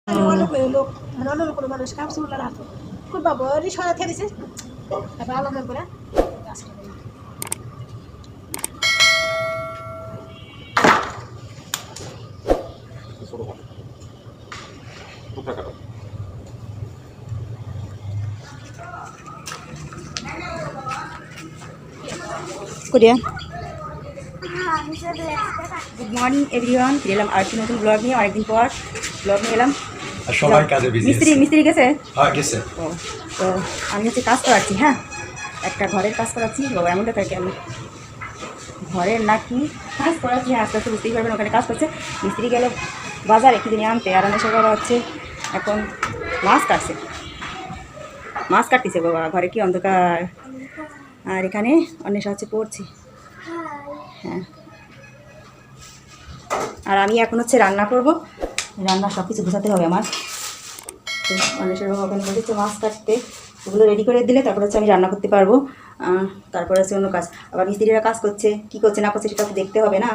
লোক অন্য কোনো মানুষ কাপসুলা রাখো খুব বাবা সরা থেকে দিছে ভালো করে Korea. Good morning everyone. ফিরে এলাম আরেকটি নতুন ব্লগ নিয়ে অনেকদিন পর ব্লগ নিয়ে এলাম। সবাই কাজে বিজি। মিস্ত্রি গেছে? হ্যাঁ গেছে। তো আমি হচ্ছে কাজ করাচ্ছি, হ্যাঁ একটা ঘরের কাজ করাচ্ছি। বাবা এমনটা থাকে আমি ঘরের নাকি কাজ করাচ্ছি, হ্যাঁ আস্তে আস্তে বুঝতেই পারবেন। ওখানে কাজ করছে, মিস্ত্রি গেল বাজারে কি দিনে আনতে, আর আমার বাবা হচ্ছে এখন মাছ কাটতেছে। বাবা ঘরে কি অন্ধকার, আর এখানে অন্বেষা হচ্ছে পড়ছি, হ্যাঁ। আর আমি এখন হচ্ছে রান্না করব, রান্না সব কিছু গোছাতে হবে আমার। তো অন্বেষার বাবা ওখানে বলেছে মাছ কাটতে, ওগুলো রেডি করে দিলে তারপর হচ্ছে আমি রান্না করতে পারবো। তারপরে হচ্ছে অন্য কাজ, আবার মিস্ত্রিরা কাজ করছে, কী করছে না করছে সেটা দেখতে হবে, না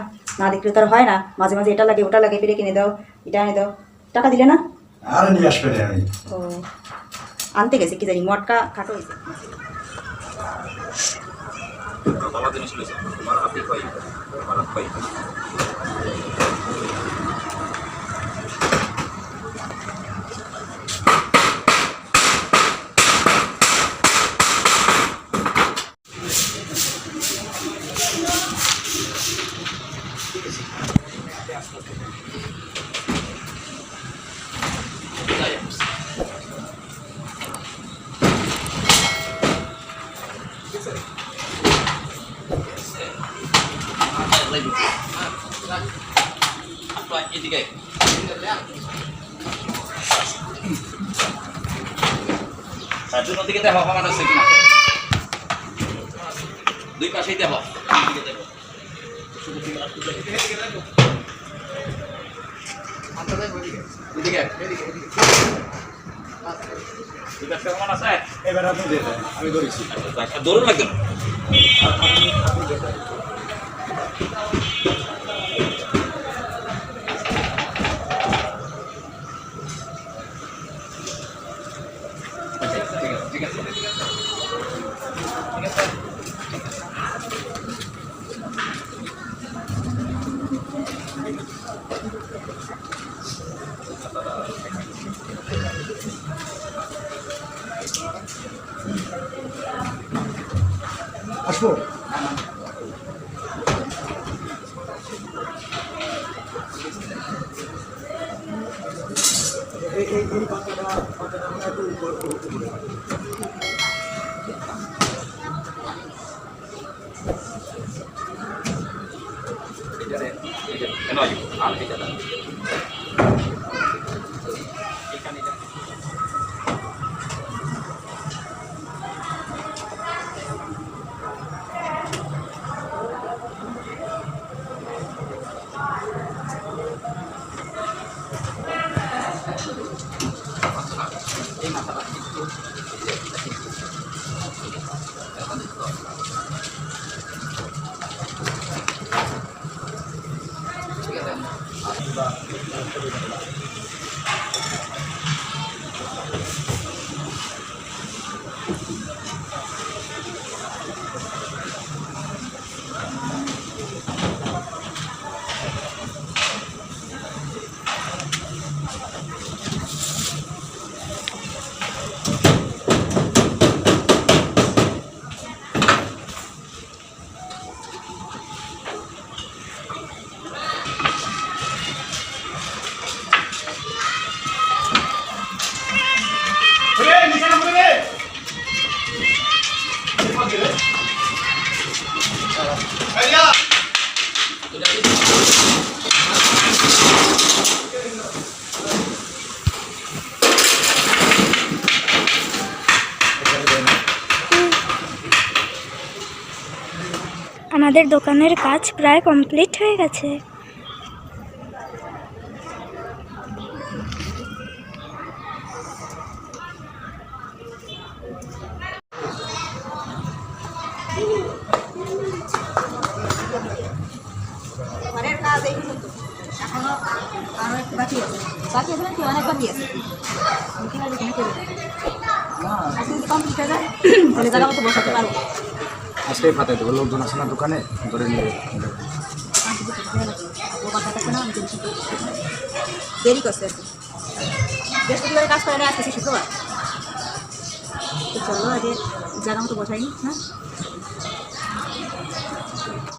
দেখলে তো আর হয় না। মাঝে মাঝে এটা লাগে ওটা লাগে, পেরে কিনে দাও, এটা এনে দাও। টাকা দিলে না? আর নিয়ে আসবে না আমি। ও আনতে গেছে কি জানি, মটকা খাটো হয়েছে। দিকে দেখো আমার আছে কিনা, দুই পাশেই দেখো। আমি ধরেছি, দৌড় লাগবে না। ঠিক আছে আসবো। আমাদের দোকানের কাজ প্রায় কমপ্লিট হয়ে গেছে। ঘরের কাজ এইগুলো তো এখনো আরো একটু বাকি আছে নাকি? অনেকবার বাকি আছে বিকেল আর এখানে করে আজকে যদি কমপ্লিট হয়ে যায় তাহলে জায়গা মতো বসাতে পারবো। আজকে পাতাই দেবো, লোকজন আছে না দোকানে, ধরে নিয়ে ও কথা থাকবে না, আমি টেনশন করছি। দেরি করছে আর কি, বৃহস্পতিবারে কাজ করে না, আজকে শুক্রবার। তো চলো আজকে জায়গা মতো বসাইনি। হ্যাঁ